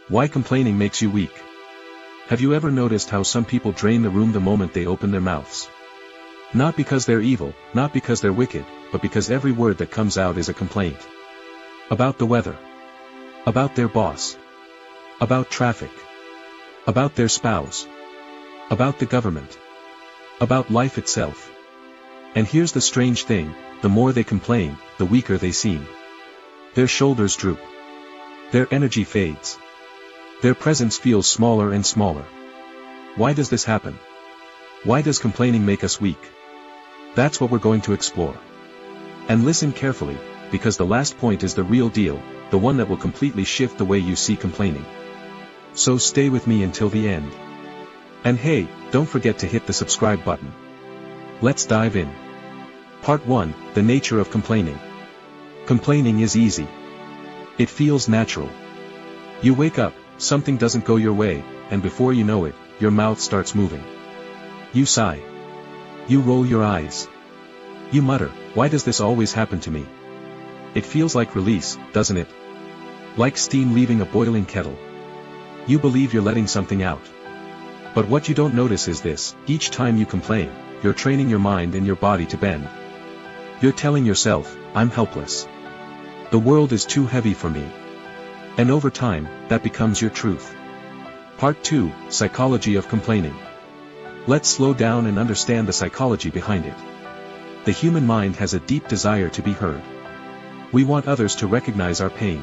Why complaining makes you weak. Have you ever noticed how some people drain the room the moment they open their mouths? Not because they're evil, not because they're wicked, but because every word that comes out is a complaint. About the weather. About their boss. About traffic. About their spouse. About the government. About life itself. And here's the strange thing, the more they complain, the weaker they seem. Their shoulders droop. Their energy fades. Their presence feels smaller and smaller. Why does this happen? Why does complaining make us weak? That's what we're going to explore. And listen carefully, because the last point is the real deal, the one that will completely shift the way you see complaining. So stay with me until the end. And hey, don't forget to hit the subscribe button. Let's dive in. Part 1, the nature of complaining. Complaining is easy. It feels natural. You wake up, something doesn't go your way, and before you know it, your mouth starts moving. You sigh. You roll your eyes. You mutter, why does this always happen to me? It feels like release, doesn't it? Like steam leaving a boiling kettle. You believe you're letting something out. But what you don't notice is this, each time you complain, you're training your mind and your body to bend. You're telling yourself, I'm helpless. The world is too heavy for me. And over time, that becomes your truth. Part 2, Psychology of Complaining. Let's slow down and understand the psychology behind it. The human mind has a deep desire to be heard. We want others to recognize our pain.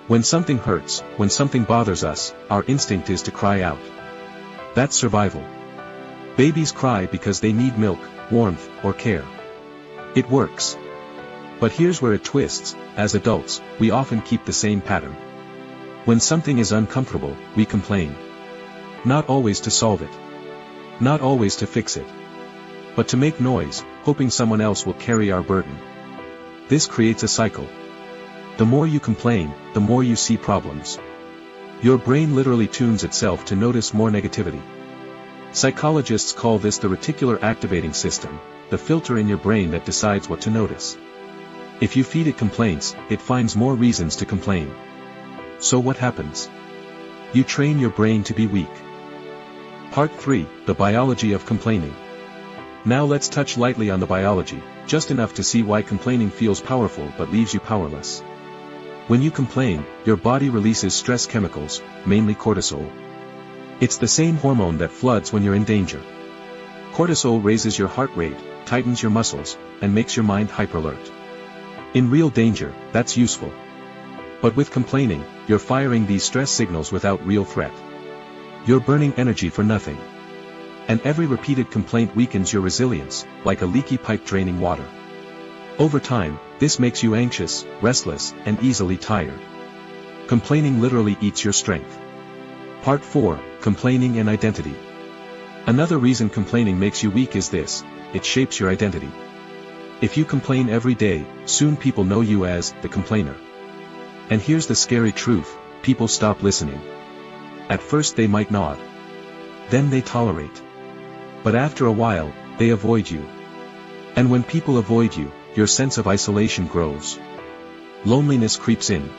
When something hurts, when something bothers us, our instinct is to cry out. That's survival. Babies cry because they need milk, warmth, or care. It works. But here's where it twists, as adults, we often keep the same pattern. When something is uncomfortable, we complain. Not always to solve it. Not always to fix it. But to make noise, hoping someone else will carry our burden. This creates a cycle. The more you complain, the more you see problems. Your brain literally tunes itself to notice more negativity. Psychologists call this the reticular activating system, the filter in your brain that decides what to notice. If you feed it complaints, it finds more reasons to complain. So what happens? You train your brain to be weak. Part 3, the biology of complaining. Now let's touch lightly on the biology, just enough to see why complaining feels powerful but leaves you powerless. When you complain, your body releases stress chemicals, mainly cortisol. It's the same hormone that floods when you're in danger. Cortisol raises your heart rate, tightens your muscles, and makes your mind hyperalert. In real danger, that's useful. But with complaining, you're firing these stress signals without real threat. You're burning energy for nothing. And every repeated complaint weakens your resilience, like a leaky pipe draining water. Over time, this makes you anxious, restless, and easily tired. Complaining literally eats your strength. Part 4, Complaining and Identity. Another reason complaining makes you weak is this, it shapes your identity. If you complain every day, soon people know you as the complainer. And here's the scary truth, people stop listening. At first they might nod. Then they tolerate. But after a while, they avoid you. And when people avoid you, your sense of isolation grows. Loneliness creeps in.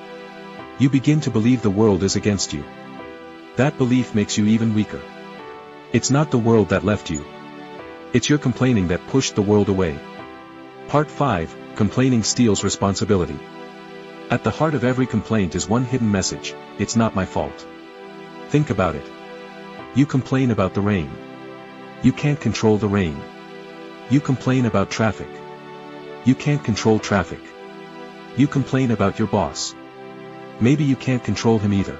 You begin to believe the world is against you. That belief makes you even weaker. It's not the world that left you. It's your complaining that pushed the world away. Part 5, Complaining steals responsibility. At the heart of every complaint is one hidden message, it's not my fault. Think about it. You complain about the rain. You can't control the rain. You complain about traffic. You can't control traffic. You complain about your boss. Maybe you can't control him either.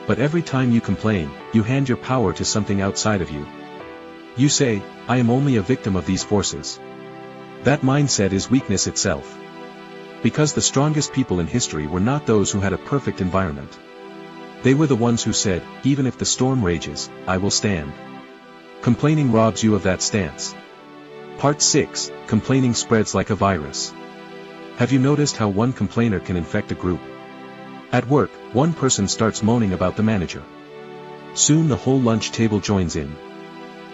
But every time you complain, you hand your power to something outside of you. You say, I am only a victim of these forces. That mindset is weakness itself. Because the strongest people in history were not those who had a perfect environment. They were the ones who said, even if the storm rages, I will stand. Complaining robs you of that stance. Part 6, Complaining spreads like a virus. Have you noticed how one complainer can infect a group? At work, one person starts moaning about the manager. Soon the whole lunch table joins in.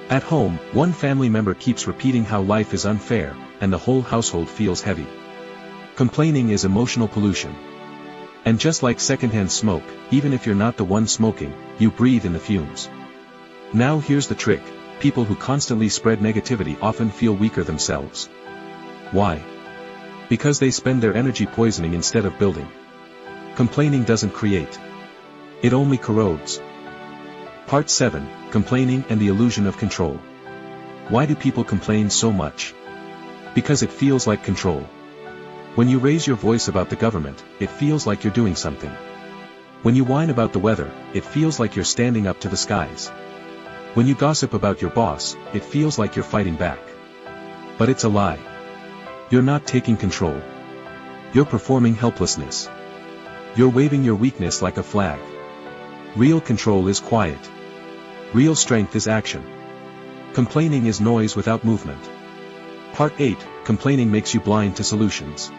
At home, one family member keeps repeating how life is unfair, and the whole household feels heavy. Complaining is emotional pollution. And just like secondhand smoke, even if you're not the one smoking, you breathe in the fumes. Now here's the trick: people who constantly spread negativity often feel weaker themselves. Why? Because they spend their energy poisoning instead of building. Complaining doesn't create. It only corrodes. Part 7, Complaining and the Illusion of Control. Why do people complain so much? Because it feels like control. When you raise your voice about the government, it feels like you're doing something. When you whine about the weather, it feels like you're standing up to the skies. When you gossip about your boss, it feels like you're fighting back. But it's a lie. You're not taking control. You're performing helplessness. You're waving your weakness like a flag. Real control is quiet. Real strength is action. Complaining is noise without movement. Part 8, Complaining makes you blind to solutions.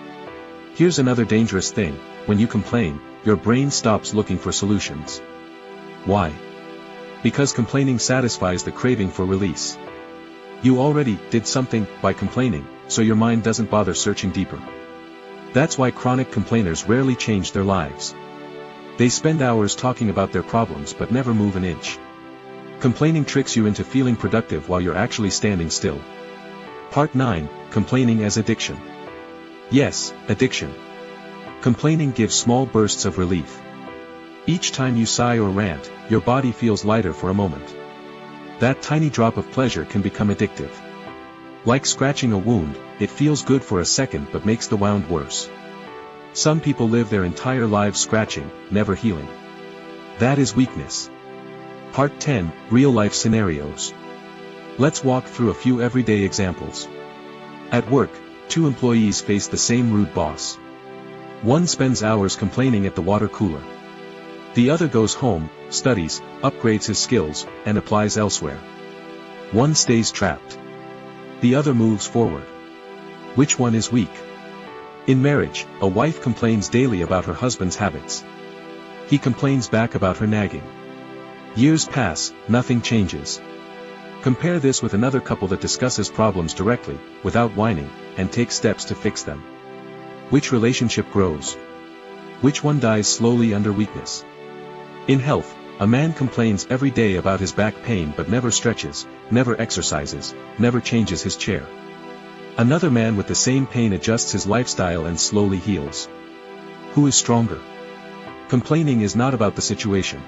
Here's another dangerous thing: when you complain, your brain stops looking for solutions. Why? Because complaining satisfies the craving for release. You already did something by complaining, so your mind doesn't bother searching deeper. That's why chronic complainers rarely change their lives. They spend hours talking about their problems but never move an inch. Complaining tricks you into feeling productive while you're actually standing still. Part 9, Complaining as Addiction. Yes, addiction. Complaining gives small bursts of relief. Each time you sigh or rant, your body feels lighter for a moment. That tiny drop of pleasure can become addictive. Like scratching a wound, it feels good for a second but makes the wound worse. Some people live their entire lives scratching, never healing. That is weakness. Part 10, Real-life scenarios. Let's walk through a few everyday examples. At work, two employees face the same rude boss. One spends hours complaining at the water cooler. The other goes home, studies, upgrades his skills, and applies elsewhere. One stays trapped. The other moves forward. Which one is weak? In marriage, a wife complains daily about her husband's habits. He complains back about her nagging. Years pass, nothing changes. Compare this with another couple that discusses problems directly, without whining, and takes steps to fix them. Which relationship grows? Which one dies slowly under weakness? In health, a man complains every day about his back pain but never stretches, never exercises, never changes his chair. Another man with the same pain adjusts his lifestyle and slowly heals. Who is stronger? Complaining is not about the situation.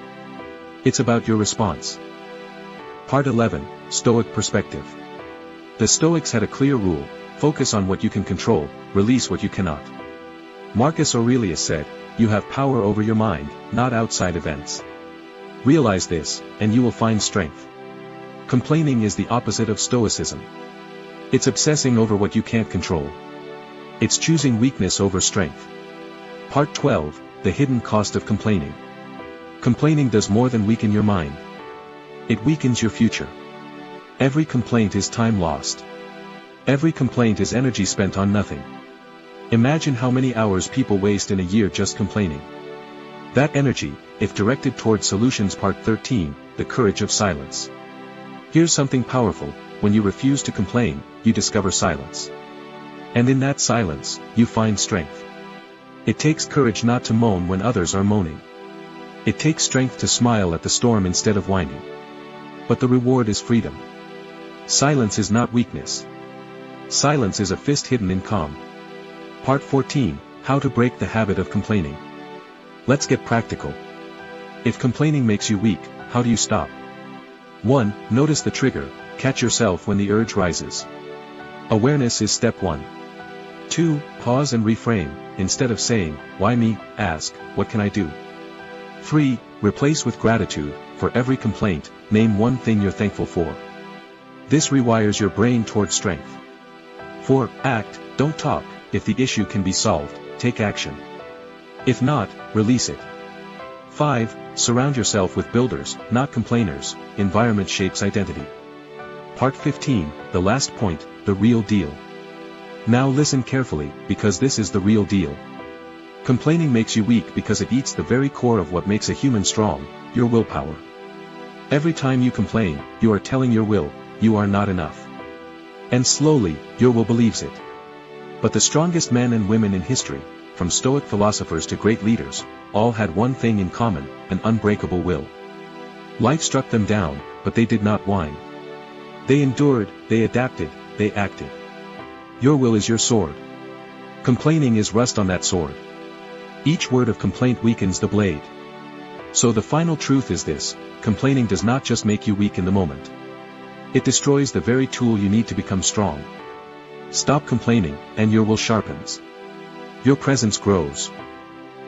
It's about your response. Part 11, Stoic Perspective. The Stoics had a clear rule: focus on what you can control, release what you cannot. Marcus Aurelius said, "You have power over your mind, not outside events." Realize this, and you will find strength. Complaining is the opposite of Stoicism. It's obsessing over what you can't control. It's choosing weakness over strength. Part 12, The Hidden Cost of Complaining. Complaining does more than weaken your mind. It weakens your future. Every complaint is time lost. Every complaint is energy spent on nothing. Imagine how many hours people waste in a year just complaining. That energy, if directed toward solutions. Part 13, The Courage of Silence. Here's something powerful: when you refuse to complain, you discover silence. And in that silence, you find strength. It takes courage not to moan when others are moaning. It takes strength to smile at the storm instead of whining. But the reward is freedom. Silence is not weakness. Silence is a fist hidden in calm. Part 14, How to Break the Habit of Complaining. Let's get practical. If complaining makes you weak, how do you stop? 1. Notice the trigger, catch yourself when the urge rises. Awareness is step 1. 2. Pause and reframe, instead of saying, "Why me?" ask, "What can I do?" 3. Replace with gratitude. For every complaint, name one thing you're thankful for. This rewires your brain toward strength. 4. Act, don't talk. If the issue can be solved, take action. If not, release it. 5. Surround yourself with builders, not complainers. Environment shapes identity. Part 15, The Last Point, The Real Deal. Now listen carefully, because this is the real deal. Complaining makes you weak because it eats the very core of what makes a human strong, your willpower. Every time you complain, you are telling your will, you are not enough. And slowly, your will believes it. But the strongest men and women in history from Stoic philosophers to great leaders, all had one thing in common, an unbreakable will. Life struck them down, but they did not whine. They endured, they adapted, they acted. Your will is your sword. Complaining is rust on that sword. Each word of complaint weakens the blade. So the final truth is this: complaining does not just make you weak in the moment. It destroys the very tool you need to become strong. Stop complaining, and your will sharpens. Your presence grows.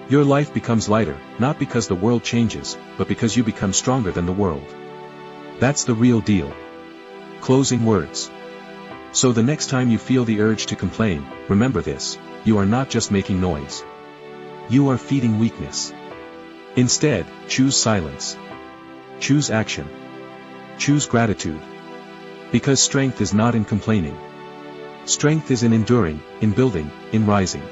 Your life becomes lighter, not because the world changes, but because you become stronger than the world. That's the real deal. Closing words. So the next time you feel the urge to complain, remember this: you are not just making noise. You are feeding weakness. Instead, choose silence. Choose action. Choose gratitude. Because strength is not in complaining. Strength is in enduring, in building, in rising.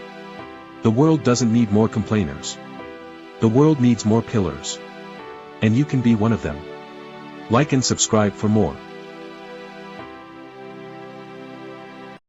The world doesn't need more complainers. The world needs more pillars. And you can be one of them. Like and subscribe for more.